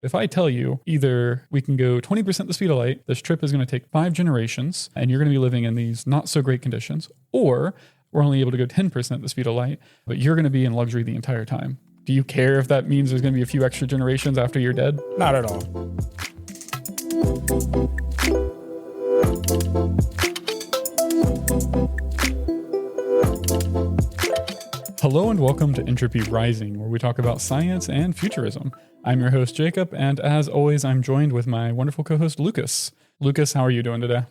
If I tell you either we can go 20% the speed of light, this trip is going to take 5 generations, and you're going to be living in these not so great conditions, or we're only able to go 10% the speed of light, but you're going to be in luxury the entire time. Do you care if that means there's going to be a few extra generations after you're dead? Not at all. Hello and welcome to Entropy Rising, where we talk about science and futurism. I'm your host, Jacob, and as always, I'm joined with my wonderful co-host, Lucas. Lucas, how are you doing today?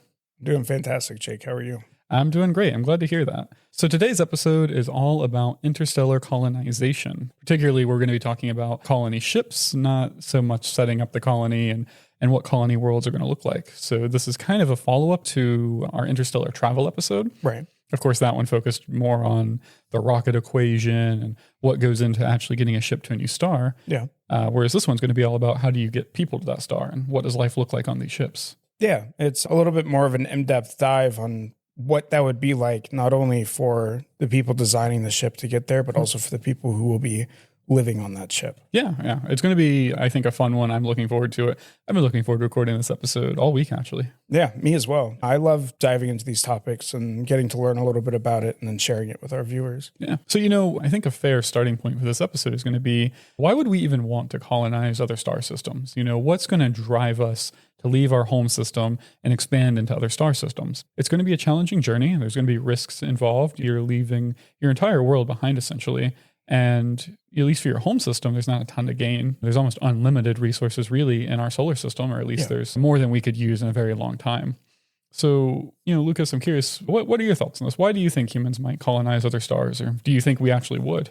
Doing fantastic, Jake. How are you? I'm doing great. I'm glad to hear that. So today's episode is all about interstellar colonization. Particularly, we're going to be talking about colony ships, not so much setting up the colony and what colony worlds are going to look like. So this is kind of a follow-up to our interstellar travel episode. Right. Of course, that one focused more on the rocket equation and what goes into actually getting a ship to a new star. Yeah. Whereas this one's going to be all about how do you get people to that star and what does life look like on these ships. Yeah. It's a little bit more of an in-depth dive on what that would be like, not only for the people designing the ship to get there, but also for the people who will be living on that ship. Yeah. It's going to be, I think, a fun one. I'm looking forward to it. I've been looking forward to recording this episode all week, actually. Yeah, me as well. I love diving into these topics and getting to learn a little bit about it and then sharing it with our viewers. Yeah. So, I think a fair starting point for this episode is going to be, why would we even want to colonize other star systems? What's going to drive us to leave our home system and expand into other star systems? It's going to be a challenging journey. There's going to be risks involved. You're leaving your entire world behind, essentially. And at least for your home system, there's not a ton to gain. There's almost unlimited resources really in our solar system, or at least there's more than we could use in a very long time. So, Lucas, I'm curious, what are your thoughts on this? Why do you think humans might colonize other stars, or do you think we actually would?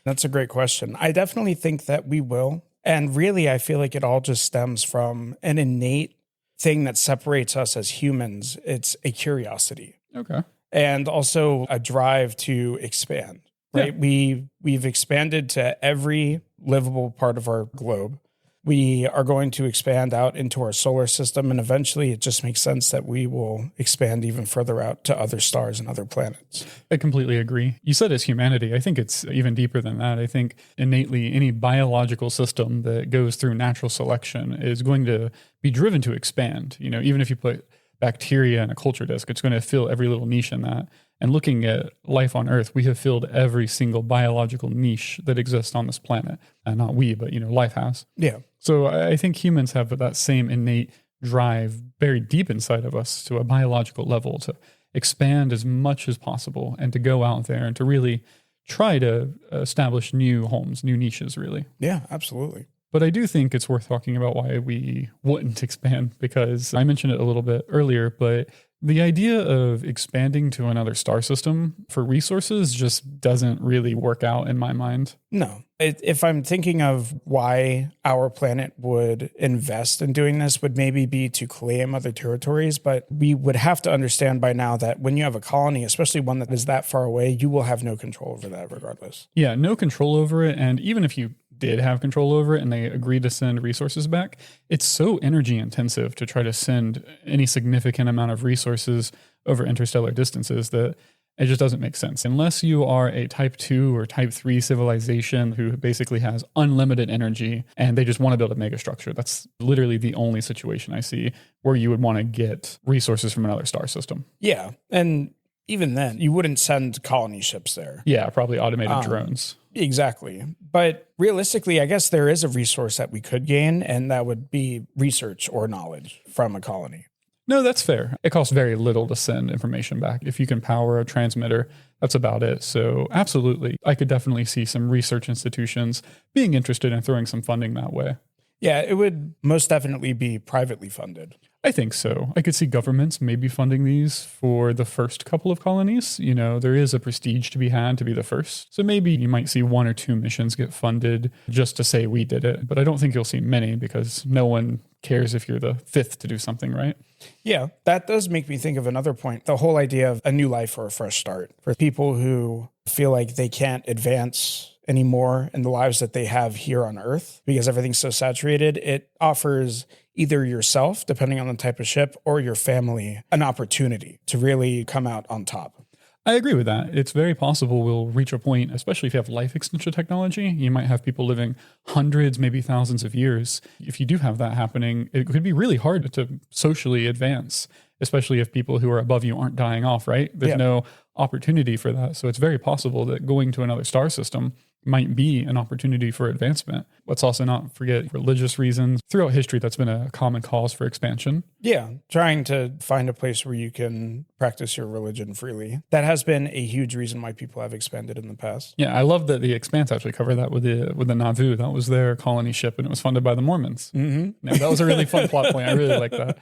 That's a great question. I definitely think that we will. And really, I feel like it all just stems from an innate thing that separates us as humans. It's a curiosity. Okay. And also a drive to expand. Right. Yeah. We've expanded to every livable part of our globe. We are going to expand out into our solar system, and eventually it just makes sense that we will expand even further out to other stars and other planets. I completely agree. You said it's humanity. I think it's even deeper than that. I think innately any biological system that goes through natural selection is going to be driven to expand. Even if you put bacteria in a culture disk, it's going to fill every little niche in that. And looking at life on Earth, we have filled every single biological niche that exists on this planet. And not we, but, life has. Yeah. So I think humans have that same innate drive buried deep inside of us to a biological level to expand as much as possible and to go out there and to really try to establish new homes, new niches, really. Yeah, absolutely. But I do think it's worth talking about why we wouldn't expand, because I mentioned it a little bit earlier, but the idea of expanding to another star system for resources just doesn't really work out in my mind. No. If I'm thinking of why our planet would invest in doing this, would maybe be to claim other territories, but we would have to understand by now that when you have a colony, especially one that is that far away, you will have no control over that regardless. Yeah, no control over it. And even if you did have control over it and they agreed to send resources back, it's so energy intensive to try to send any significant amount of resources over interstellar distances that it just doesn't make sense. Unless you are a type 2 or type 3 civilization who basically has unlimited energy and they just want to build a mega structure. That's literally the only situation I see where you would want to get resources from another star system. Yeah. And even then, you wouldn't send colony ships there. Yeah, probably automated drones. Exactly. But realistically, I guess there is a resource that we could gain, and that would be research or knowledge from a colony. No, that's fair. It costs very little to send information back. If you can power a transmitter, that's about it. So absolutely, I could definitely see some research institutions being interested in throwing some funding that way. Yeah, it would most definitely be privately funded. I think so. I could see governments maybe funding these for the first couple of colonies. There is a prestige to be had to be the first. So maybe you might see 1 or 2 missions get funded just to say we did it. But I don't think you'll see many because no one cares if you're the 5th to do something, right? Yeah, that does make me think of another point. The whole idea of a new life or a fresh start for people who feel like they can't advance anymore in the lives that they have here on Earth because everything's so saturated. It offers either yourself, depending on the type of ship, or your family an opportunity to really come out on top. I agree with that. It's very possible we'll reach a point, especially if you have life extension technology. You might have people living hundreds, maybe thousands of years. If you do have that happening, it could be really hard to socially advance, especially if people who are above you aren't dying off, right? There's no opportunity for that. So it's very possible that going to another star system might be an opportunity for advancement. Let's also not forget religious reasons. Throughout history, that's been a common cause for expansion. Yeah, trying to find a place where you can practice your religion freely. That has been a huge reason why people have expanded in the past. Yeah, I love that the Expanse actually covered that with the Nauvoo. That was their colony ship, and it was funded by the Mormons. Mm-hmm. Yeah, that was a really fun plot point. I really like that.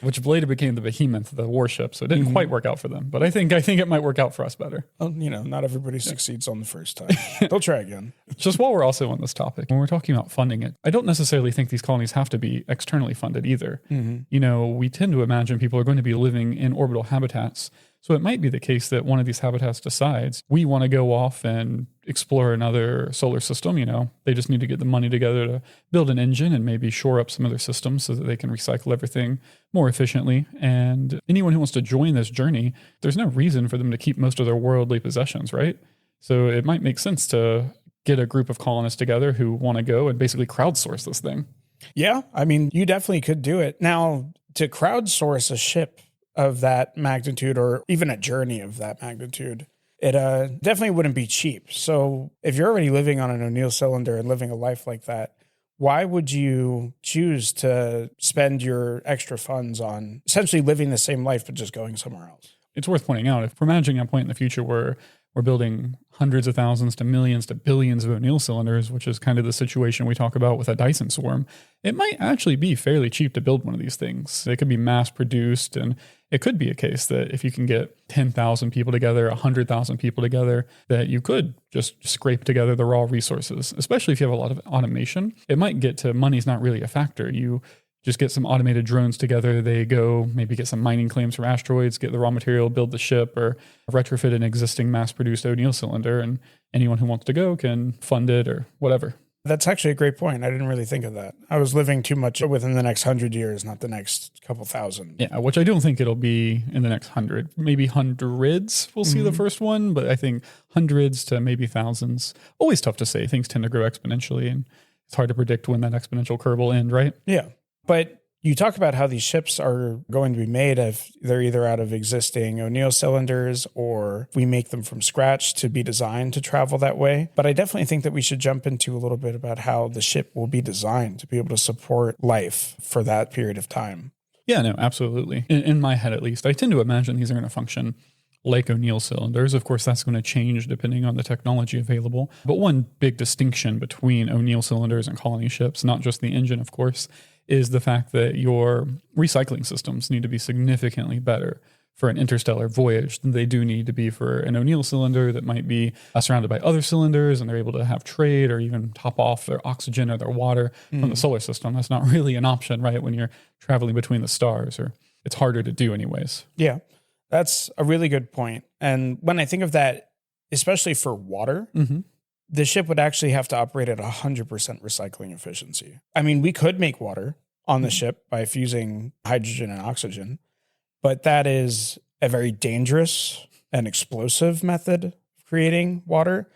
Which later became the Behemoth, the warship. So it didn't quite work out for them, but I think it might work out for us better. Well, not everybody succeeds on the first time. They'll try again. Just while we're also on this topic, when we're talking about funding it, I don't necessarily think these colonies have to be externally funded either. We tend to imagine people are going to be living in orbital habitats. So it might be the case that one of these habitats decides we want to go off and explore another solar system. They just need to get the money together to build an engine and maybe shore up some other systems so that they can recycle everything more efficiently. And anyone who wants to join this journey, there's no reason for them to keep most of their worldly possessions, right? So it might make sense to get a group of colonists together who want to go and basically crowdsource this thing. Yeah, you definitely could do it. Now, to crowdsource a ship of that magnitude or even a journey of that magnitude, it definitely wouldn't be cheap. So if you're already living on an O'Neill cylinder and living a life like that, why would you choose to spend your extra funds on essentially living the same life but just going somewhere else? It's worth pointing out, if we're imagining a point in the future where we're building hundreds of thousands to millions to billions of O'Neill cylinders, which is kind of the situation we talk about with a Dyson swarm, it might actually be fairly cheap to build one of these things. It could be mass produced, and it could be a case that if you can get 10,000 people together, 100,000 people together, that you could just scrape together the raw resources, especially if you have a lot of automation. It might get to money's not really a factor. You just get some automated drones together. They go maybe get some mining claims from asteroids, get the raw material, build the ship, or retrofit an existing mass-produced O'Neill cylinder, and anyone who wants to go can fund it or whatever. That's actually a great point. I didn't really think of that. I was living too much within the next 100 years, not the next couple thousand. Yeah, which I don't think it'll be in the next 100. Maybe hundreds we'll see the first one, but I think hundreds to maybe thousands. Always tough to say. Things tend to grow exponentially, and it's hard to predict when that exponential curve will end, right? Yeah. But you talk about how these ships are going to be made if they're either out of existing O'Neill cylinders or we make them from scratch to be designed to travel that way. But I definitely think that we should jump into a little bit about how the ship will be designed to be able to support life for that period of time. Yeah, no, absolutely. In my head, at least, I tend to imagine these are going to function like O'Neill cylinders. Of course, that's going to change depending on the technology available. But one big distinction between O'Neill cylinders and colony ships, not just the engine, of course, is the fact that your recycling systems need to be significantly better for an interstellar voyage than they do need to be for an O'Neill cylinder that might be surrounded by other cylinders and they're able to have trade or even top off their oxygen or their water from the solar system. That's not really an option, right, when you're traveling between the stars, or it's harder to do anyways. Yeah, that's a really good point. And when I think of that, especially for water, the ship would actually have to operate at 100% recycling efficiency. I mean, we could make water on the ship by fusing hydrogen and oxygen, but that is a very dangerous and explosive method of creating water.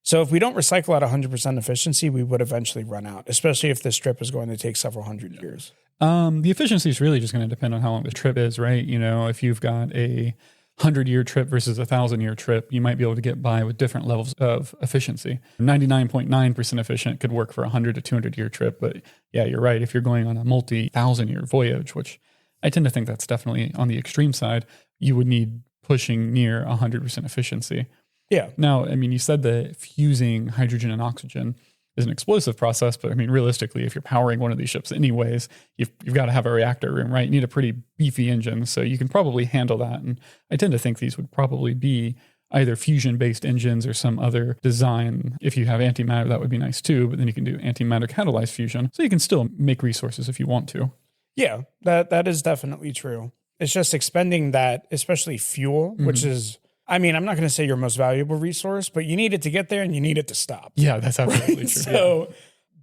So if we don't recycle at 100% efficiency, we would eventually run out, especially if this trip is going to take several hundred years. The efficiency is really just going to depend on how long the trip is, right? If you've got a 100-year trip versus a 1,000-year trip, you might be able to get by with different levels of efficiency. 99.9% efficient could work for a 100 to 200-year trip. But yeah, you're right. If you're going on a multi-1,000-year voyage, which I tend to think that's definitely on the extreme side, you would need pushing near 100% efficiency. Yeah. Now, I mean, you said that fusing hydrogen and oxygen is an explosive process, but I mean, realistically, if you're powering one of these ships anyways, you've got to have a reactor room, right? You need a pretty beefy engine, so you can probably handle that. And I tend to think these would probably be either fusion-based engines or some other design. If you have antimatter, that would be nice too, but then you can do antimatter catalyzed fusion, so you can still make resources if you want to. Yeah, that is definitely true. It's just expending that, especially fuel, which is, I mean, I'm not going to say your most valuable resource, but you need it to get there and you need it to stop. Yeah, that's absolutely true. So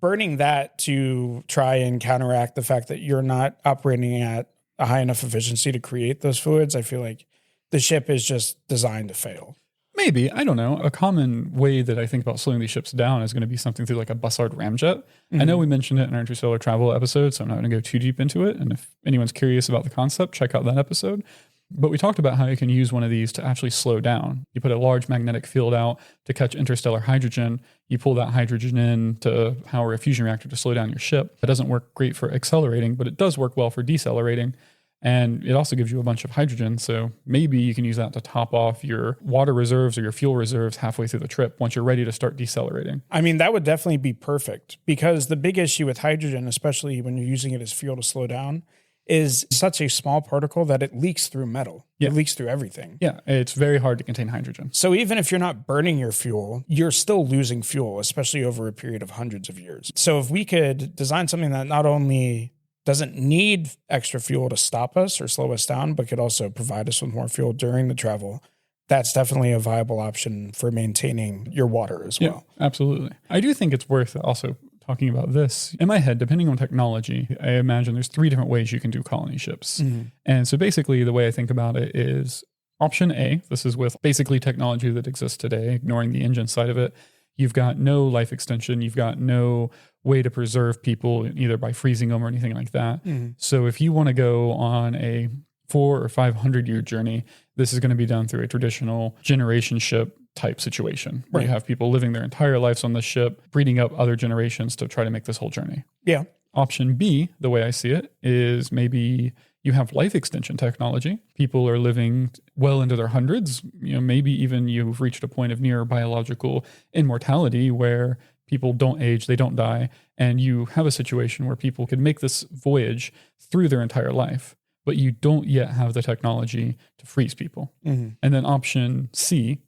burning that to try and counteract the fact that you're not operating at a high enough efficiency to create those fluids, I feel like the ship is just designed to fail. Maybe, I don't know. A common way that I think about slowing these ships down is going to be something through like a Bussard ramjet. I know we mentioned it in our interstellar travel episode, so I'm not going to go too deep into it. And if anyone's curious about the concept, check out that episode. But we talked about how you can use one of these to actually slow down. You put a large magnetic field out to catch interstellar hydrogen. You pull that hydrogen in to power a fusion reactor to slow down your ship. It doesn't work great for accelerating, but it does work well for decelerating. And it also gives you a bunch of hydrogen. So maybe you can use that to top off your water reserves or your fuel reserves halfway through the trip once you're ready to start decelerating. I mean, that would definitely be perfect, because the big issue with hydrogen, especially when you're using it as fuel to slow down, is such a small particle that it leaks through metal. Yeah. It leaks through everything. Yeah, it's very hard to contain hydrogen. So even if you're not burning your fuel, you're still losing fuel, especially over a period of hundreds of years. So if we could design something that not only doesn't need extra fuel to stop us or slow us down, but could also provide us with more fuel during the travel, that's definitely a viable option for maintaining your water as well. Yeah, absolutely. I do think it's worth also talking about this. In my head, depending on technology, I imagine there's 3 different ways you can do colony ships. And so basically the way I think about it is option A, this is with basically technology that exists today, ignoring the engine side of it. You've got no life extension. You've got no way to preserve people either by freezing them or anything like that. So if you want to go on a 400 or 500 year journey, this is going to be done through a traditional generation ship type situation where you have people living their entire lives on the ship, breeding up other generations to try to make this whole journey. Yeah. Option B, the way I see it, is maybe you have life extension technology. People are living well into their hundreds. You know, maybe even you've reached a point of near biological immortality where people don't age, they don't die, and you have a situation where people could make this voyage through their entire life, but you don't yet have the technology to freeze people. And then option C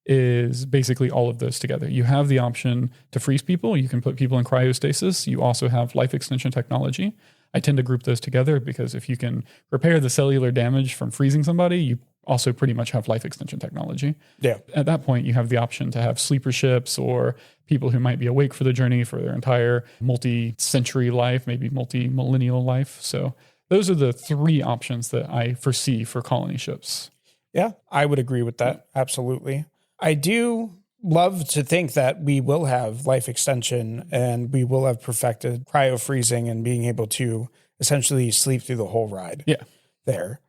is basically all of those together. You have the option to freeze people. You can put people in cryostasis. You also have life extension technology. I tend to group those together because if you can repair the cellular damage from freezing somebody, you also pretty much have life extension technology. Yeah. At that point, you have the option to have sleeper ships or people who might be awake for the journey for their entire multi-century life, maybe multi-millennial life. So those are the 3 options that I foresee for colony ships. Yeah, I would agree with that. Absolutely. I do love to think that we will have life extension and we will have perfected cryo freezing and being able to essentially sleep through the whole ride there.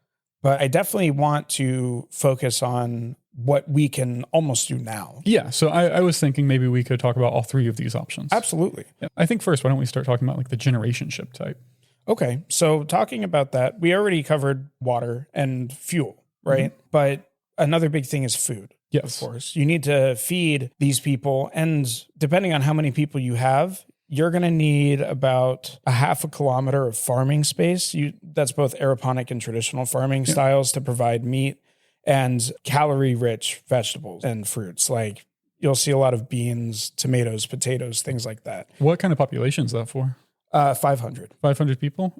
But I definitely want to focus on what we can almost do now. Yeah. So I was thinking maybe we could talk about all 3 of these options. Absolutely. Yeah. I think first, why don't we start talking about like the generation ship type? Okay. So talking about that, we already covered water and fuel, right? But another big thing is food. Yes. Of course. You need to feed these people. And depending on how many people you have, you're going to need about a half a kilometer of farming space. That's both aeroponic and traditional farming styles to provide meat and calorie-rich vegetables and fruits. Like you'll see a lot of beans, tomatoes, potatoes, things like that. What kind of population is that for? 500. 500 people?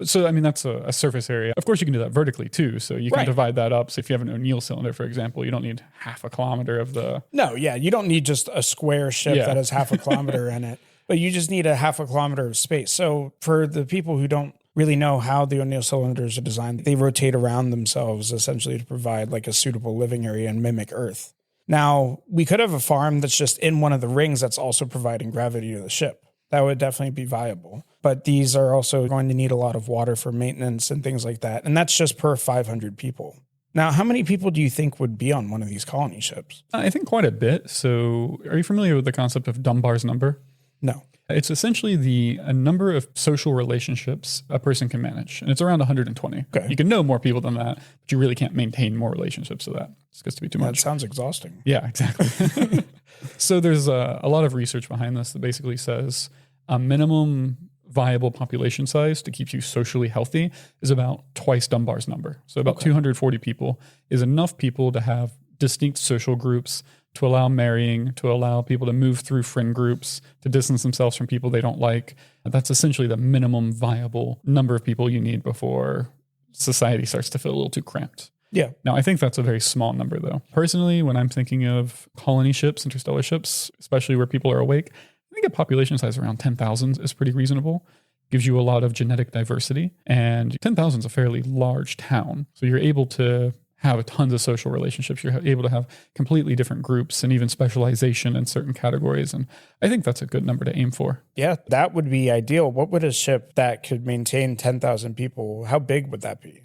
So, I mean, that's a surface area. Of course, you can do that vertically too. So you can divide that up. So if you have an O'Neill cylinder, for example, you don't need half a kilometer of the... No, yeah. You don't need just a square ship that has half a kilometer in it, but you just need a half a kilometer of space. So for the people who don't really know how the O'Neill cylinders are designed, they rotate around themselves essentially to provide like a suitable living area and mimic Earth. Now, we could have a farm that's just in one of the rings that's also providing gravity to the ship. That would definitely be viable. But these are also going to need a lot of water for maintenance and things like that. And that's just per 500 people. Now, how many people do you think would be on one of these colony ships? I think quite a bit. So are you familiar with the concept of Dunbar's number? No. It's essentially a number of social relationships a person can manage. And it's around 120. Okay. You can know more people than that, but you really can't maintain more relationships so that. It gets to be too much. That sounds exhausting. Yeah, exactly. So there's a lot of research behind this that basically says a minimum viable population size to keep you socially healthy is about twice Dunbar's number. So about 240 people is enough people to have distinct social groups, to allow marrying, to allow people to move through friend groups, to distance themselves from people they don't like. That's essentially the minimum viable number of people you need before society starts to feel a little too cramped. Yeah. Now, I think that's a very small number, though. Personally, when I'm thinking of colony ships, interstellar ships, especially where people are awake, I think a population size around 10,000 is pretty reasonable. Gives you a lot of genetic diversity. And 10,000 is a fairly large town. So you're able to have tons of social relationships. You're able to have completely different groups and even specialization in certain categories. And I think that's a good number to aim for. Yeah, that would be ideal. What would a ship that could maintain 10,000 people, how big would that be?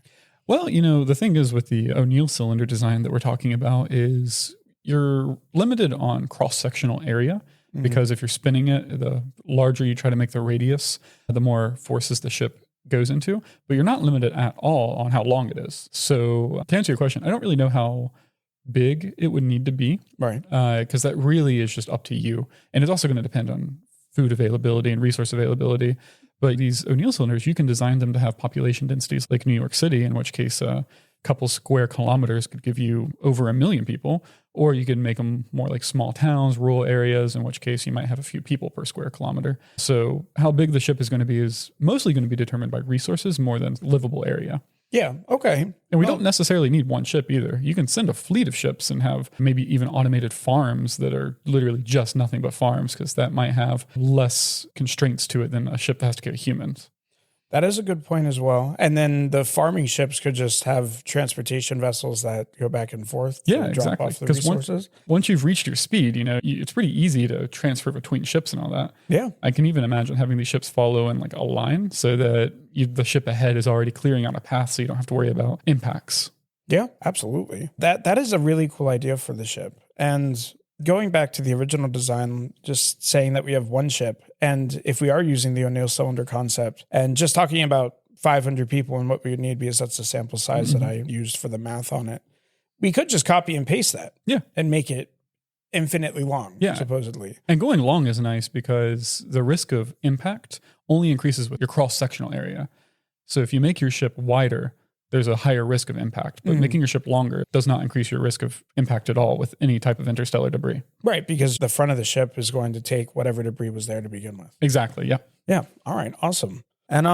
Well, the thing is with the O'Neill cylinder design that we're talking about is you're limited on cross-sectional area, because if you're spinning it, the larger you try to make the radius, the more forces the ship goes into, but you're not limited at all on how long it is. So to answer your question, I don't really know how big it would need to be, Right. Because that really is just up to you. And it's also going to depend on food availability and resource availability. But these O'Neill cylinders, you can design them to have population densities like New York City, in which case a couple square kilometers could give you over 1 million people, or you could make them more like small towns, rural areas, in which case you might have a few people per square kilometer. So how big the ship is going to be is mostly going to be determined by resources more than livable area. Yeah. Okay. And we don't necessarily need one ship either. You can send a fleet of ships and have maybe even automated farms that are literally just nothing but farms, because that might have less constraints to it than a ship that has to carry humans. That is a good point as well. And then the farming ships could just have transportation vessels that go back and forth to drop off the resources. Once you've reached your speed, it's pretty easy to transfer between ships and all that. Yeah. I can even imagine having these ships follow in like a line so that the ship ahead is already clearing out a path, so you don't have to worry about impacts. Yeah, absolutely. That is a really cool idea for the ship. And going back to the original design, just saying that we have one ship, and if we are using the O'Neill cylinder concept and just talking about 500 people and what we would need, because that's the sample size that I used for the math on it, we could just copy and paste that and make it infinitely long, supposedly. And going long is nice because the risk of impact only increases with your cross-sectional area. So if you make your ship wider, there's a higher risk of impact, but making your ship longer does not increase your risk of impact at all with any type of interstellar debris. Right, because the front of the ship is going to take whatever debris was there to begin with. Exactly, yeah. Yeah, all right, awesome. And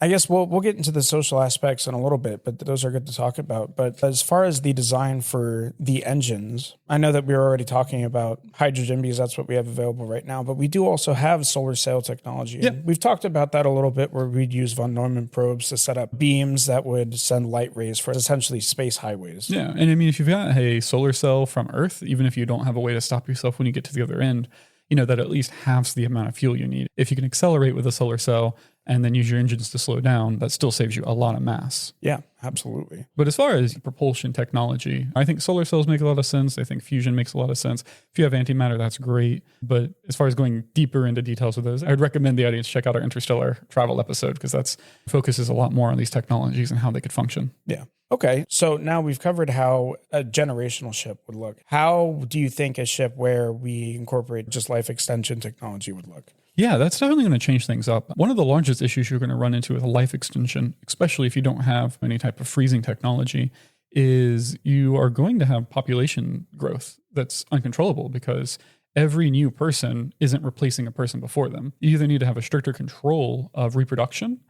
I guess we'll get into the social aspects in a little bit, but those are good to talk about. But as far as the design for the engines, I know that we were already talking about hydrogen because that's what we have available right now, but we do also have solar sail technology. Yeah. And we've talked about that a little bit, where we'd use von Neumann probes to set up beams that would send light rays for essentially space highways. Yeah, and I mean, if you've got a solar cell from Earth, even if you don't have a way to stop yourself when you get to the other end, that at least halves the amount of fuel you need. If you can accelerate with a solar cell and then use your engines to slow down, that still saves you a lot of mass. Yeah, absolutely. But as far as propulsion technology, I think solar cells make a lot of sense. I think fusion makes a lot of sense. If you have antimatter, that's great. But as far as going deeper into details of those, I'd recommend the audience check out our interstellar travel episode, because that focuses a lot more on these technologies and how they could function. Yeah. Okay, so now we've covered how a generational ship would look. How do you think a ship where we incorporate just life extension technology would look? Yeah, that's definitely going to change things up. One of the largest issues you're going to run into with a life extension, especially if you don't have any type of freezing technology, is you are going to have population growth that's uncontrollable, because every new person isn't replacing a person before them. You either need to have a stricter control of reproduction,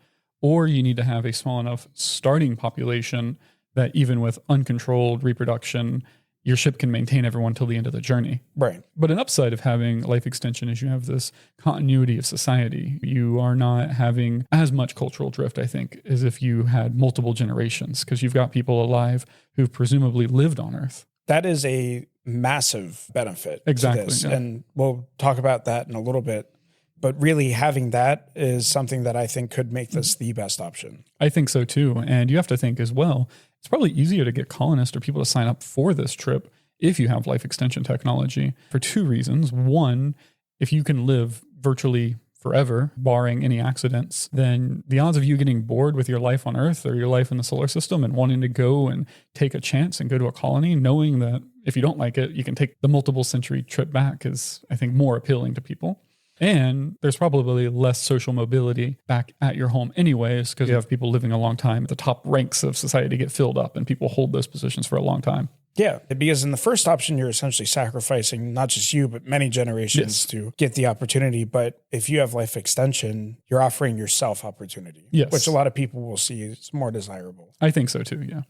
or you need to have a small enough starting population that even with uncontrolled reproduction, your ship can maintain everyone till the end of the journey. Right. But an upside of having life extension is you have this continuity of society. You are not having as much cultural drift, I think, as if you had multiple generations, because you've got people alive who've presumably lived on Earth. That is a massive benefit Exactly, to this. yeah. And we'll talk about that in a little bit. But really having that is something that I think could make this the best option. I think so too. And you have to think as well, it's probably easier to get colonists or people to sign up for this trip if you have life extension technology, for two reasons. One, if you can live virtually forever, barring any accidents, then the odds of you getting bored with your life on Earth or your life in the solar system and wanting to go and take a chance and go to a colony, knowing that if you don't like it, you can take the multiple century trip back, is, I think, more appealing to people. And there's probably less social mobility back at your home anyways, because you have people living a long time. The top ranks of society get filled up and people hold those positions for a long time. Yeah, because in the first option, you're essentially sacrificing not just you, but many generations to get the opportunity. But if you have life extension, you're offering yourself opportunity, which a lot of people will see is more desirable. I think so too, yeah.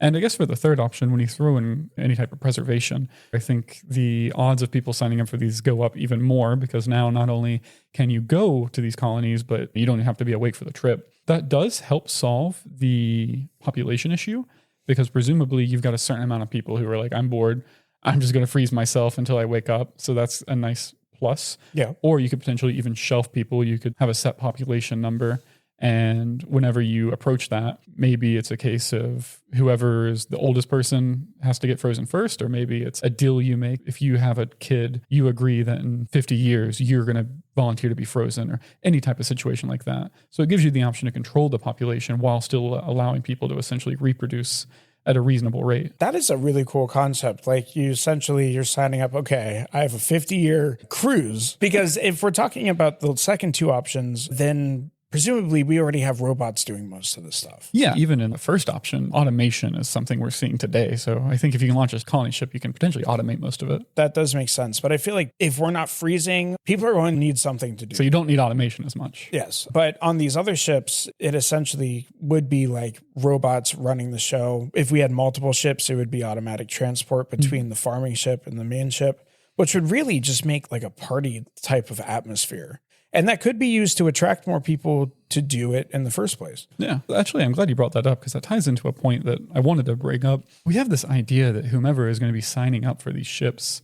And I guess for the third option, when you throw in any type of preservation, I think the odds of people signing up for these go up even more, because now not only can you go to these colonies, but you don't have to be awake for the trip. That does help solve the population issue, because presumably you've got a certain amount of people who are like, I'm bored. I'm just going to freeze myself until I wake up. So that's a nice plus. Yeah. Or you could potentially even shelf people. You could have a set population number. And whenever you approach that, maybe it's a case of whoever is the oldest person has to get frozen first, or maybe it's a deal you make. If you have a kid, you agree that in 50 years, you're going to volunteer to be frozen, or any type of situation like that. So it gives you the option to control the population while still allowing people to essentially reproduce at a reasonable rate. That is a really cool concept. Like you're signing up, okay, I have a 50-year cruise. Because if we're talking about the second two options, then presumably we already have robots doing most of this stuff. Yeah, even in the first option, automation is something we're seeing today. So I think if you can launch a colony ship, you can potentially automate most of it. That does make sense. But I feel like if we're not freezing, people are going to need something to do. So you don't need automation as much. Yes. But on these other ships, it essentially would be like robots running the show. If we had multiple ships, it would be automatic transport between the farming ship and the main ship, which would really just make like a party type of atmosphere. And that could be used to attract more people to do it in the first place. Yeah. Actually, I'm glad you brought that up because that ties into a point that I wanted to bring up. We have this idea that whomever is going to be signing up for these ships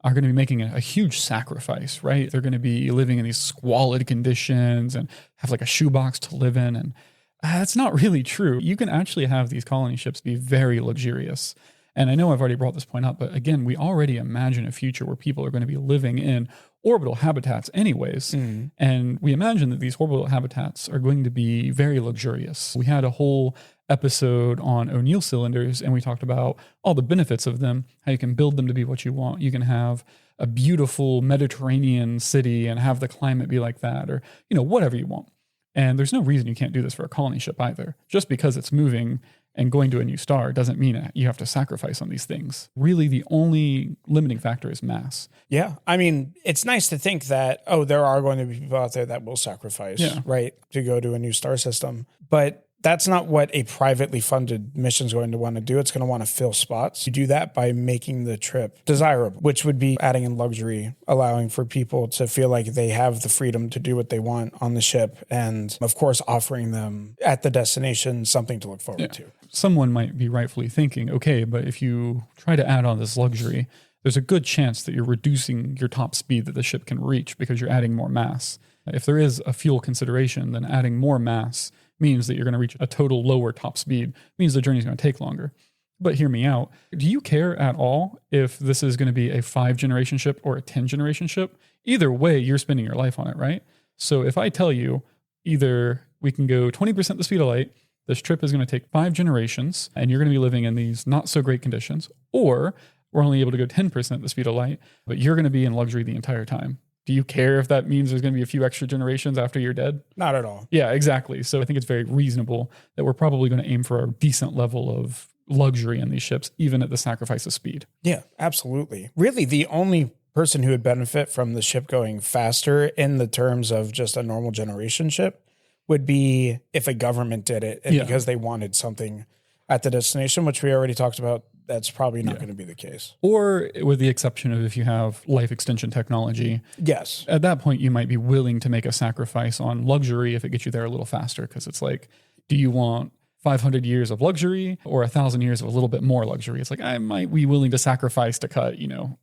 are going to be making a huge sacrifice, right? They're going to be living in these squalid conditions and have like a shoebox to live in. And that's not really true. You can actually have these colony ships be very luxurious. And I know I've already brought this point up, but again, we already imagine a future where people are going to be living in orbital habitats anyways. And we imagine that these orbital habitats are going to be very luxurious. We had a whole episode on O'Neill cylinders, and we talked about all the benefits of them, how you can build them to be what you want. You can have a beautiful Mediterranean city and have the climate be like that, or, whatever you want. And there's no reason you can't do this for a colony ship either. Just because it's moving and going to a new star doesn't mean you have to sacrifice on these things. Really, the only limiting factor is mass. Yeah. I mean, it's nice to think that, there are going to be people out there that will sacrifice, right, to go to a new star system. But that's not what a privately funded mission is going to want to do. It's going to want to fill spots. You do that by making the trip desirable, which would be adding in luxury, allowing for people to feel like they have the freedom to do what they want on the ship. And of course, offering them at the destination something to look forward to. Someone might be rightfully thinking, okay, but if you try to add on this luxury, there's a good chance that you're reducing your top speed that the ship can reach because you're adding more mass. If there is a fuel consideration, then adding more mass means that you're going to reach a total lower top speed, means the journey is going to take longer. But hear me out. Do you care at all if this is going to be a 5-generation ship or a 10-generation ship? Either way, you're spending your life on it, right? So if I tell you either we can go 20% the speed of light, this trip is going to take 5 generations, and you're going to be living in these not so great conditions, or we're only able to go 10% the speed of light, but you're going to be in luxury the entire time. Do you care if that means there's going to be a few extra generations after you're dead? Not at all. Yeah, exactly. So I think it's very reasonable that we're probably going to aim for a decent level of luxury in these ships, even at the sacrifice of speed. Yeah, absolutely. Really, the only person who would benefit from the ship going faster in the terms of just a normal generation ship would be if a government did it and because they wanted something at the destination, which we already talked about. That's probably not going to be the case. Or with the exception of if you have life extension technology. Yes. At that point, you might be willing to make a sacrifice on luxury if it gets you there a little faster. Because it's like, do you want 500 years of luxury or 1,000 years of a little bit more luxury? It's like, I might be willing to sacrifice to cut,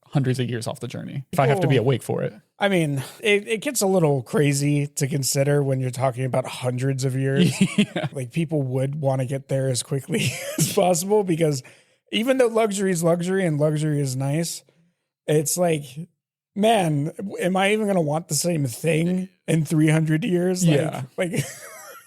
hundreds of years off the journey if I have to be awake for it. I mean, it gets a little crazy to consider when you're talking about hundreds of years. Like people would want to get there as quickly as possible because even though luxury is luxury and luxury is nice, it's like, man, am I even going to want the same thing in 300 years? Like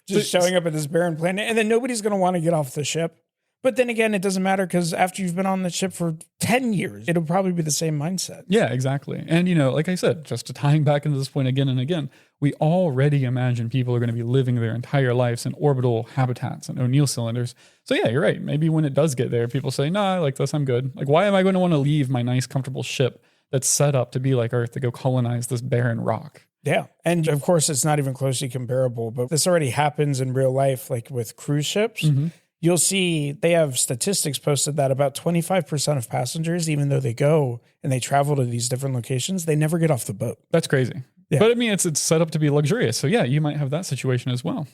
just showing up at this barren planet, and then nobody's going to want to get off the ship. But then again, it doesn't matter because after you've been on the ship for 10 years, it'll probably be the same mindset. Yeah, exactly. And, like I said, just to tying back into this point again and again, we already imagine people are going to be living their entire lives in orbital habitats and O'Neill cylinders. So yeah, you're right. Maybe when it does get there, people say, I like this, I'm good. Like, why am I going to want to leave my nice, comfortable ship that's set up to be like Earth to go colonize this barren rock? Yeah. And of course, it's not even closely comparable, but this already happens in real life, like with cruise ships. Mm-hmm. You'll see they have statistics posted that about 25% of passengers, even though they go and they travel to these different locations, they never get off the boat. That's crazy. Yeah. But I mean, it's set up to be luxurious. So yeah, you might have that situation as well.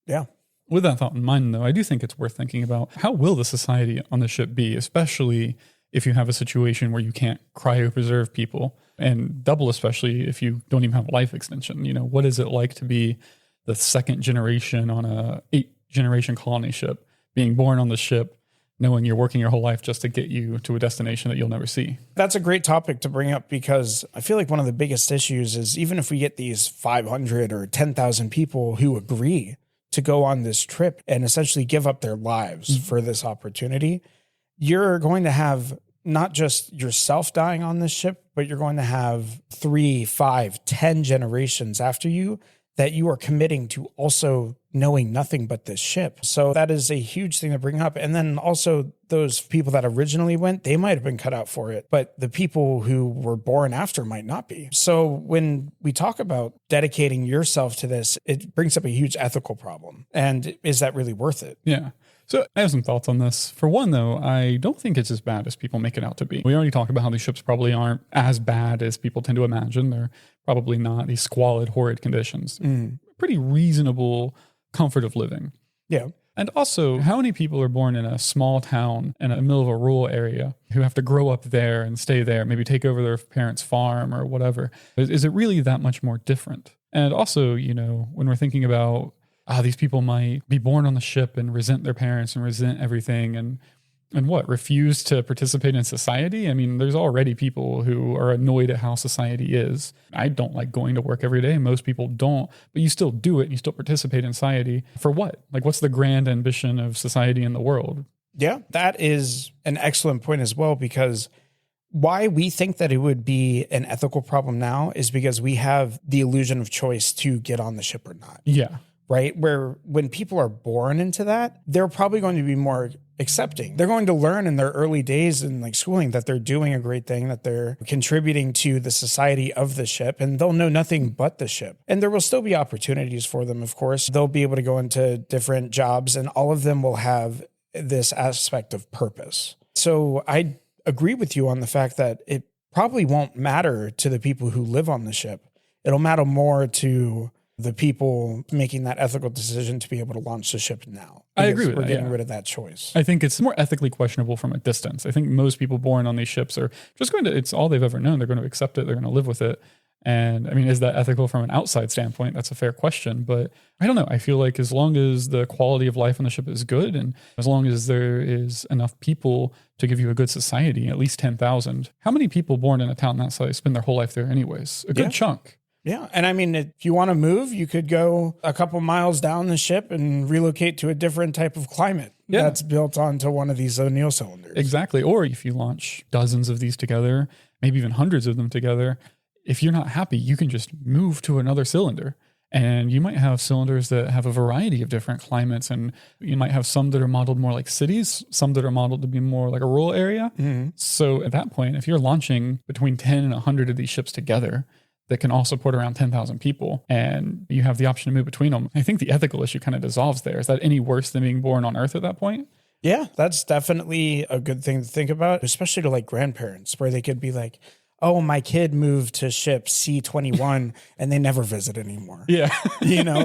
Yeah. With that thought in mind, though, I do think it's worth thinking about how will the society on the ship be, especially if you have a situation where you can't cryopreserve people, and double especially if you don't even have a life extension. What is it like to be the second generation on a 8-generation colony ship, being born on the ship, knowing you're working your whole life just to get you to a destination that you'll never see? That's a great topic to bring up, because I feel like one of the biggest issues is even if we get these 500 or 10,000 people who agree to go on this trip and essentially give up their lives for this opportunity, you're going to have not just yourself dying on this ship, but you're going to have 3, 5, 10 generations after you that you are committing to also knowing nothing but this ship. So that is a huge thing to bring up. And then also those people that originally went, they might have been cut out for it, but the people who were born after might not be. So when we talk about dedicating yourself to this, it brings up a huge ethical problem. And is that really worth it? Yeah. So I have some thoughts on this. For one, though, I don't think it's as bad as people make it out to be. We already talked about how these ships probably aren't as bad as people tend to imagine. They're probably not these squalid, horrid conditions. Pretty reasonable comfort of living. Yeah. And also, how many people are born in a small town in the middle of a rural area who have to grow up there and stay there, maybe take over their parents' farm or whatever? Is it really that much more different? And also, when we're thinking about these people might be born on the ship and resent their parents and resent everything and refuse to participate in society. I mean, there's already people who are annoyed at how society is. I don't like going to work every day. Most people don't, but you still do it and you still participate in society. For what? Like, what's the grand ambition of society in the world? Yeah, that is an excellent point as well, because why we think that it would be an ethical problem now is because we have the illusion of choice to get on the ship or not. Yeah. Right? Where when people are born into that, they're probably going to be more accepting. They're going to learn in their early days in like schooling that they're doing a great thing, that they're contributing to the society of the ship, and they'll know nothing but the ship. And there will still be opportunities for them, of course. They'll be able to go into different jobs, and all of them will have this aspect of purpose. So I agree with you on the fact that it probably won't matter to the people who live on the ship. It'll matter more to the people making that ethical decision to be able to launch the ship now. I agree with we're that. getting rid of that choice. I think it's more ethically questionable from a distance. I think most people born on these ships are just it's all they've ever known. They're going to accept it. They're going to live with it. And I mean, is that ethical from an outside standpoint? That's a fair question, but I don't know. I feel like as long as the quality of life on the ship is good, and as long as there is enough people to give you a good society, at least 10,000, how many people born in a town that size spend their whole life there anyways? A good chunk. Yeah. And I mean, if you want to move, you could go a couple miles down the ship and relocate to a different type of climate that's built onto one of these O'Neill cylinders. Exactly. Or if you launch dozens of these together, maybe even hundreds of them together, if you're not happy, you can just move to another cylinder. And you might have cylinders that have a variety of different climates, and you might have some that are modeled more like cities, some that are modeled to be more like a rural area. So at that point, if you're launching between 10 and 100 of these ships together, that can all support around 10,000 people, and you have the option to move between them, I think the ethical issue kind of dissolves there. Is that any worse than being born on Earth at that point? Yeah, that's definitely a good thing to think about, especially to like grandparents, where they could be like, oh, my kid moved to ship C21 and they never visit anymore. Yeah.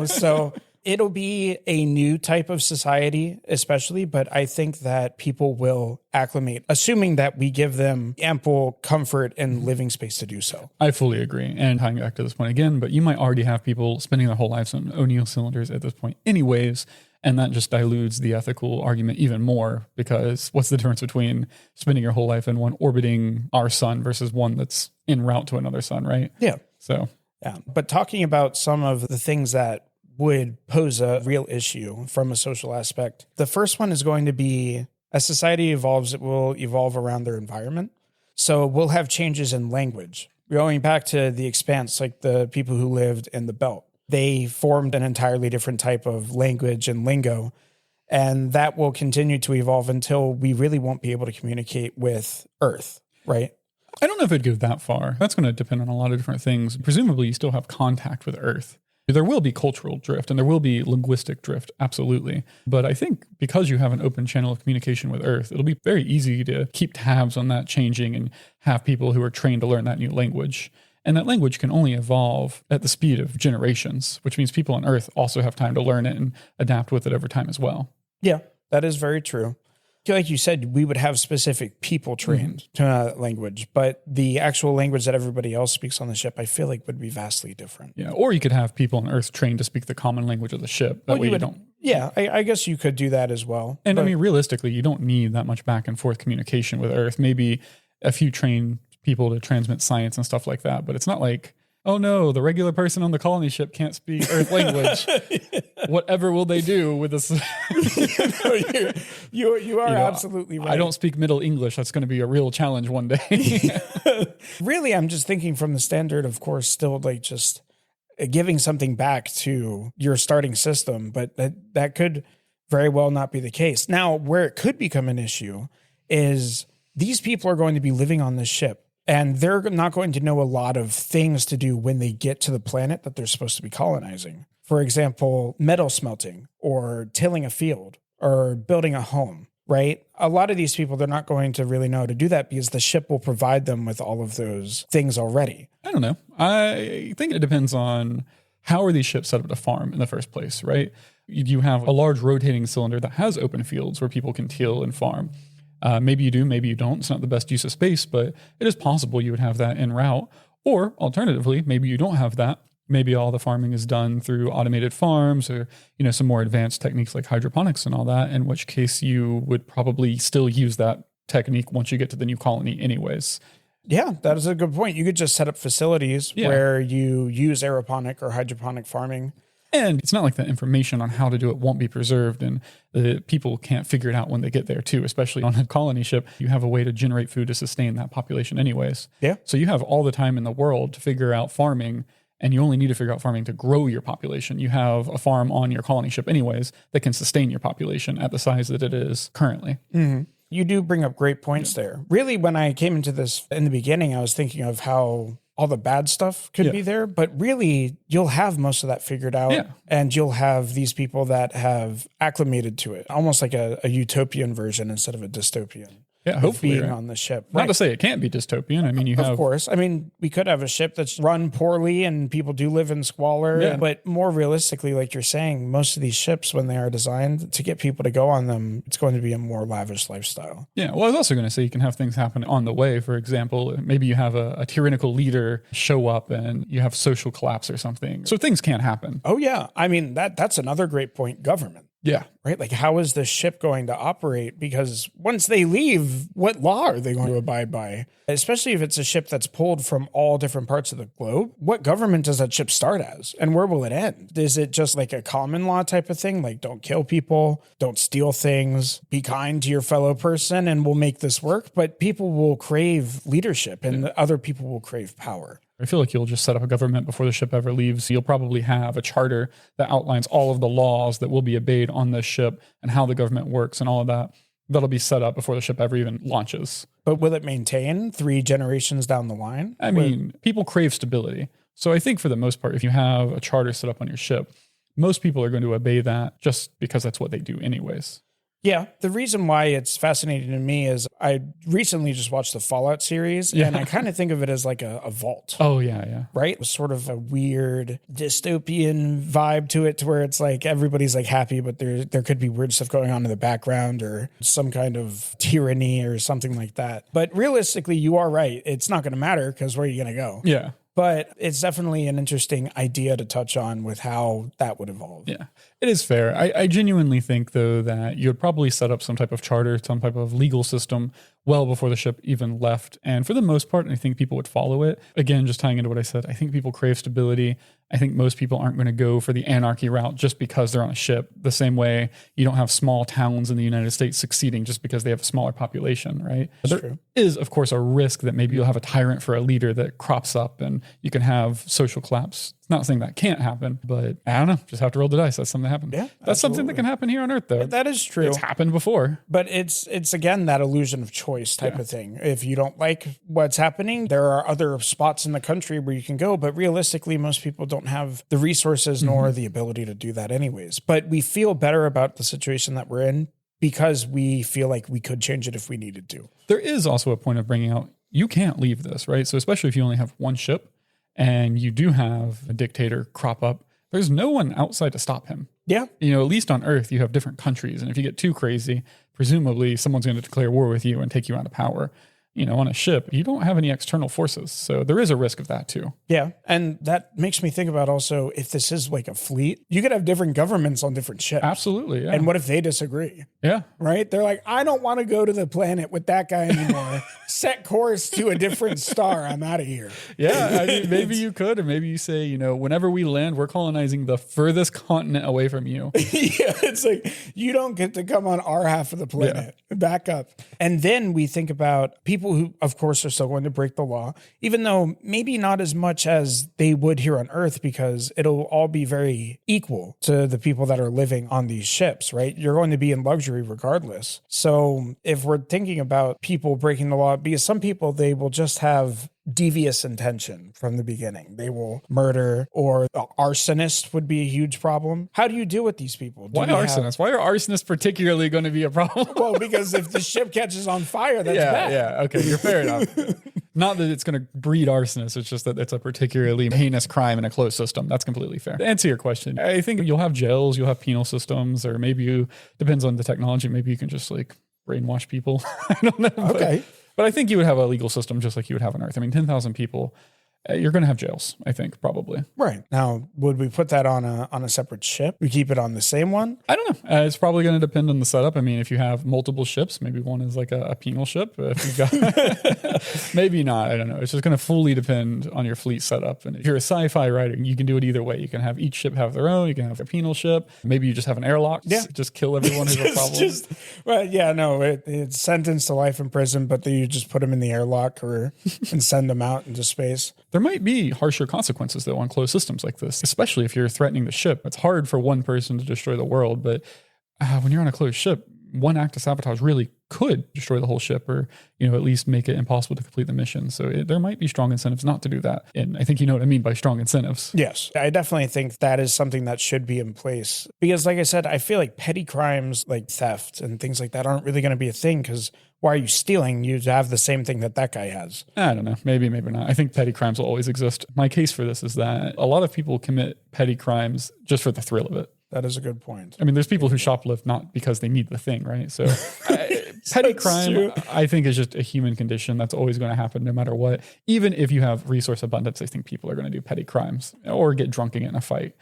So it'll be a new type of society, especially, but I think that people will acclimate, assuming that we give them ample comfort and living space to do so. I fully agree. And tying back to this point again, but you might already have people spending their whole lives on O'Neill cylinders at this point anyways, and that just dilutes the ethical argument even more, because what's the difference between spending your whole life in one orbiting our sun versus one that's en route to another sun, right? Yeah. So, yeah. But talking about some of the things that would pose a real issue from a social aspect. The first one is going to be, as society evolves, it will evolve around their environment. So we'll have changes in language. Going back to the Expanse, like the people who lived in the belt, they formed an entirely different type of language and lingo. And that will continue to evolve until we really won't be able to communicate with Earth, right? I don't know if it'd go that far. That's going to depend on a lot of different things. Presumably, you still have contact with Earth. There will be cultural drift and there will be linguistic drift, absolutely. But I think because you have an open channel of communication with Earth, it'll be very easy to keep tabs on that changing and have people who are trained to learn that new language. And that language can only evolve at the speed of generations, which means people on Earth also have time to learn it and adapt with it over time as well. Yeah, that is very true. Like you said, we would have specific people trained to that language, but the actual language that everybody else speaks on the ship, I feel like would be vastly different. Yeah, or you could have people on Earth trained to speak the common language of the ship. That way you don't. Yeah, I guess you could do that as well. And I mean, realistically, you don't need that much back and forth communication with Earth. Maybe a few trained people to transmit science and stuff like that, but it's not like, oh no, the regular person on the colony ship can't speak Earth language. Whatever will they do with this? You are absolutely right. I don't speak Middle English. That's going to be a real challenge one day. Really, I'm just thinking from the standard, of course, still like just giving something back to your starting system, but that could very well not be the case. Now, where it could become an issue is these people are going to be living on this ship. And they're not going to know a lot of things to do when they get to the planet that they're supposed to be colonizing. For example, metal smelting or tilling a field or building a home, right? A lot of these people, they're not going to really know how to do that because the ship will provide them with all of those things already. I don't know. I think it depends on how are these ships set up to farm in the first place, right? You have a large rotating cylinder that has open fields where people can till and farm. Maybe you do, maybe you don't. It's not the best use of space, but it is possible you would have that en route. Or alternatively, maybe you don't have that. Maybe all the farming is done through automated farms or, some more advanced techniques like hydroponics and all that, in which case you would probably still use that technique once you get to the new colony anyways. Yeah, that is a good point. You could just set up facilities where you use aeroponic or hydroponic farming. And it's not like the information on how to do it won't be preserved, and the people can't figure it out when they get there too, especially on a colony ship. You have a way to generate food to sustain that population anyways. Yeah. So you have all the time in the world to figure out farming, and you only need to figure out farming to grow your population. You have a farm on your colony ship anyways that can sustain your population at the size that it is currently. Mm-hmm. You do bring up great points there. Really, when I came into this in the beginning, I was thinking of how all the bad stuff could be there, but really you'll have most of that figured out and you'll have these people that have acclimated to it, almost like a utopian version instead of a dystopian. Yeah, hopefully being on the ship. Not to say it can't be dystopian. I mean, of course. I mean, we could have a ship that's run poorly and people do live in squalor. But more realistically, like you're saying, most of these ships, when they are designed to get people to go on them, it's going to be a more lavish lifestyle. Yeah. Well, I was also going to say you can have things happen on the way. For example, maybe you have a tyrannical leader show up and you have social collapse or something. So things can't happen. Oh, yeah. I mean, that's another great point. Government. Yeah. Right? Like, how is the ship going to operate? Because once they leave, what law are they going to abide by? Especially if it's a ship that's pulled from all different parts of the globe. What government does that ship start as? And where will it end? Is it just like a common law type of thing? Like, don't kill people, don't steal things, be kind to your fellow person, and we'll make this work. But people will crave leadership and other people will crave power. I feel like you'll just set up a government before the ship ever leaves. You'll probably have a charter that outlines all of the laws that will be obeyed on this ship and how the government works and all of that. That'll be set up before the ship ever even launches. But will it maintain 3 generations down the line? I mean, people crave stability. So I think for the most part, if you have a charter set up on your ship, most people are going to obey that just because that's what they do anyways. Yeah, the reason why it's fascinating to me is I recently just watched the Fallout series, and I kind of think of it as like a vault. Oh, yeah. Right? It's sort of a weird dystopian vibe to it, to where it's like everybody's like happy, but there could be weird stuff going on in the background or some kind of tyranny or something like that. But realistically, you are right. It's not going to matter because where are you going to go? Yeah. But it's definitely an interesting idea to touch on with how that would evolve. Yeah, it is fair. I genuinely think, though, that you would probably set up some type of charter, some type of legal system well before the ship even left. And for the most part, I think people would follow it. Again, just tying into what I said, I think people crave stability. I think most people aren't going to go for the anarchy route just because they're on a ship. The same way you don't have small towns in the United States succeeding just because they have a smaller population, right? That's there true. Is, of course, a risk that maybe you'll have a tyrant for a leader that crops up and you can have social collapse. It's not saying that can't happen, but I don't know. Just have to roll the dice. That's something that happens. Yeah, that's something that can happen here on Earth, though. That is true. It's happened before. But it's again, that illusion of choice type of thing. If you don't like what's happening, there are other spots in the country where you can go. But realistically, most people don't have the resources nor the ability to do that anyways. But we feel better about the situation that we're in because we feel like we could change it if we needed to. There is also a point of bringing out, you can't leave this, right? So especially if you only have one ship, and you do have a dictator crop up, there's no one outside to stop him. Yeah. You know, at least on Earth, you have different countries. And if you get too crazy, presumably someone's going to declare war with you and take you out of power. You know, on a ship, you don't have any external forces. So there is a risk of that too. Yeah. And that makes me think about also, if this is like a fleet, you could have different governments on different ships. Absolutely. Yeah. And what if they disagree? Yeah. Right? They're like, I don't want to go to the planet with that guy anymore. Set course to a different star. I'm out of here. Yeah. I mean, maybe you could, or maybe you say, you know, whenever we land, we're colonizing the furthest continent away from you. Yeah. It's like, you don't get to come on our half of the planet. Yeah. Back up. And then we think about people who, of course, are still going to break the law, even though maybe not as much as they would here on Earth, because it'll all be very equal to the people that are living on these ships, right? You're going to be in luxury regardless. So if we're thinking about people breaking the law, because some people, they will just have devious intention from the beginning. They will murder, or the arsonist would be a huge problem. How do you deal with these people? Why arsonists? Why are arsonists particularly going to be a problem? Well, because if the ship catches on fire, that's bad. Yeah, okay, you're fair enough. Not that it's going to breed arsonists, it's just that it's a particularly heinous crime in a closed system. That's completely fair. To answer your question, I think you'll have jails, you'll have penal systems, or maybe depends on the technology, maybe you can just like brainwash people. I don't know. Okay. But I think you would have a legal system just like you would have on Earth. I mean, 10,000 people, you're going to have jails, I think, probably. Right. Now, would we put that on a separate ship? We keep it on the same one? I don't know. It's probably going to depend on the setup. I mean, if you have multiple ships, maybe one is like a penal ship. If you've got, maybe not. I don't know. It's just going to fully depend on your fleet setup. And if you're a sci-fi writer, you can do it either way. You can have each ship have their own. You can have a penal ship. Maybe you just have an airlock. Yeah. Just kill everyone who's a problem. Well, yeah, no, it's sentenced to life in prison, but then you just put them in the airlock and send them out into space. There might be harsher consequences, though, on closed systems like this, especially if you're threatening the ship. It's hard for one person to destroy the world, but when you're on a closed ship, one act of sabotage really could destroy the whole ship, or at least make it impossible to complete the mission. So there might be strong incentives not to do that. And I think you know what I mean by strong incentives. Yes, I definitely think that is something that should be in place. Because like I said, I feel like petty crimes like theft and things like that aren't really going to be a thing, because why are you stealing? You have the same thing that guy has. I don't know. Maybe not. I think petty crimes will always exist. My case for this is that a lot of people commit petty crimes just for the thrill of it. That is a good point. I mean, there's people who shoplift not because they need the thing, right? So petty crime, true. I think, is just a human condition that's always going to happen no matter what. Even if you have resource abundance, I think people are going to do petty crimes or get drunk and get in a fight.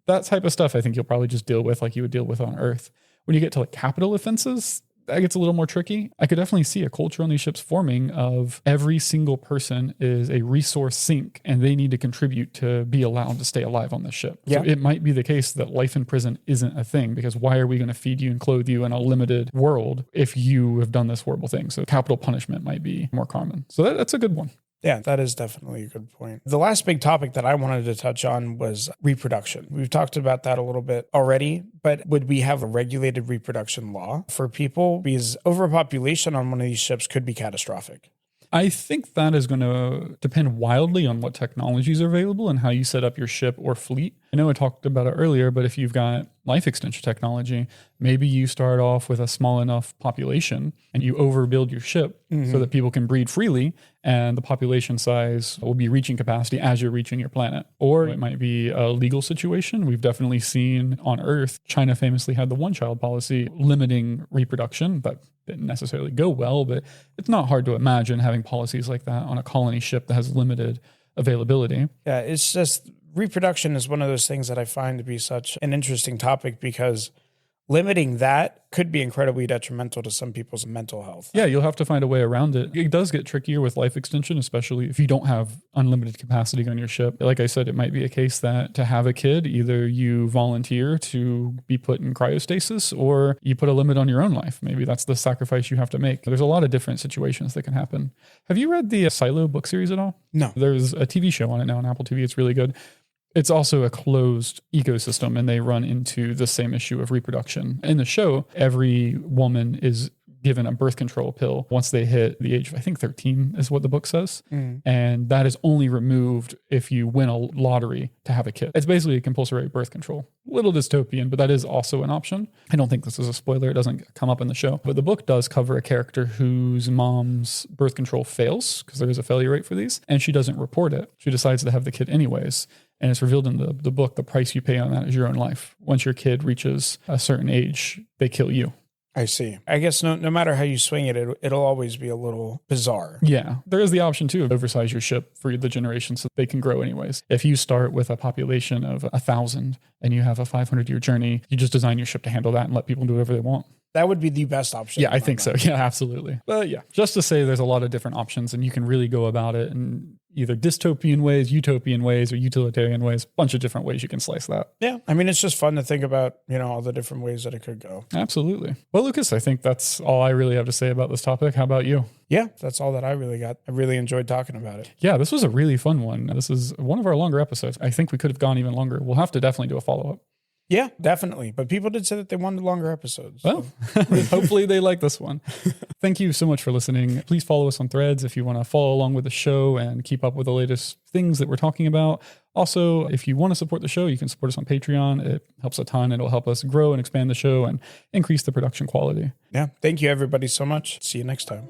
That type of stuff, I think you'll probably just deal with like you would deal with on Earth. When you get to like capital offenses, that gets a little more tricky. I could definitely see a culture on these ships forming of every single person is a resource sink and they need to contribute to be allowed to stay alive on the ship. Yeah. So it might be the case that life in prison isn't a thing, because why are we going to feed you and clothe you in a limited world if you have done this horrible thing? So capital punishment might be more common. So that's a good one. Yeah, that is definitely a good point. The last big topic that I wanted to touch on was reproduction. We've talked about that a little bit already, but would we have a regulated reproduction law for people? Because overpopulation on one of these ships could be catastrophic. I think that is going to depend wildly on what technologies are available and how you set up your ship or fleet. I know I talked about it earlier, but if you've got life extension technology, maybe you start off with a small enough population and you overbuild your ship so that people can breed freely and the population size will be reaching capacity as you're reaching your planet. Or it might be a legal situation. We've definitely seen on Earth, China famously had the one-child policy limiting reproduction, but didn't necessarily go well, but it's not hard to imagine having policies like that on a colony ship that has limited availability. Yeah, it's just reproduction is one of those things that I find to be such an interesting topic, because limiting that could be incredibly detrimental to some people's mental health. Yeah, you'll have to find a way around it. It does get trickier with life extension, especially if you don't have unlimited capacity on your ship. Like I said, it might be a case that to have a kid, either you volunteer to be put in cryostasis or you put a limit on your own life. Maybe that's the sacrifice you have to make. There's a lot of different situations that can happen. Have you read the Silo book series at all? No. There's a TV show on it now on Apple TV. It's really good. It's also a closed ecosystem, and they run into the same issue of reproduction. In the show, every woman is given a birth control pill once they hit the age of, I think 13 is what the book says. And that is only removed if you win a lottery to have a kid. It's basically a compulsory birth control. little dystopian, but that is also an option. I don't think this is a spoiler. It doesn't come up in the show. But the book does cover a character whose mom's birth control fails, because there is a failure rate for these, and she doesn't report it. She decides to have the kid anyways. And it's revealed in the book, the price you pay on that is your own life. Once your kid reaches a certain age, they kill you. I see. I guess no matter how you swing it, it'll always be a little bizarre. Yeah. There is the option, too, of oversize your ship for the generation so they can grow anyways. If you start with a population of 1,000 and you have a 500-year journey, you just design your ship to handle that and let people do whatever they want. That would be the best option. Yeah, I think so. Yeah, absolutely. But yeah, just to say there's a lot of different options and you can really go about it in either dystopian ways, utopian ways, or utilitarian ways. Bunch of different ways you can slice that. Yeah. I mean, it's just fun to think about, all the different ways that it could go. Absolutely. Well, Lucas, I think that's all I really have to say about this topic. How about you? Yeah, that's all that I really got. I really enjoyed talking about it. Yeah, this was a really fun one. This is one of our longer episodes. I think we could have gone even longer. We'll have to definitely do a follow-up. Yeah, definitely. But people did say that they wanted longer episodes. Well, hopefully they like this one. Thank you so much for listening. Please follow us on Threads if you want to follow along with the show and keep up with the latest things that we're talking about. Also, if you want to support the show, you can support us on Patreon. It helps a ton. It'll help us grow and expand the show and increase the production quality. Yeah. Thank you, everybody, so much. See you next time.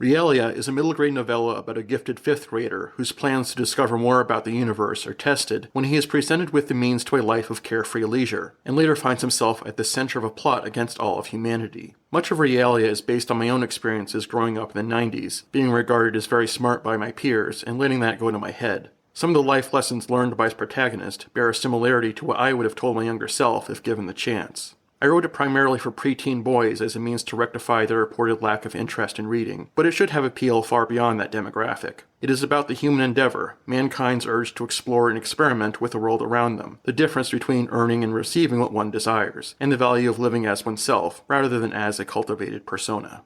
Realia is a middle-grade novella about a gifted fifth grader whose plans to discover more about the universe are tested when he is presented with the means to a life of carefree leisure, and later finds himself at the center of a plot against all of humanity. Much of Realia is based on my own experiences growing up in the 90s, being regarded as very smart by my peers and letting that go to my head. Some of the life lessons learned by its protagonist bear a similarity to what I would have told my younger self if given the chance. I wrote it primarily for preteen boys as a means to rectify their reported lack of interest in reading, but it should have appeal far beyond that demographic. It is about the human endeavor, mankind's urge to explore and experiment with the world around them, the difference between earning and receiving what one desires, and the value of living as oneself rather than as a cultivated persona.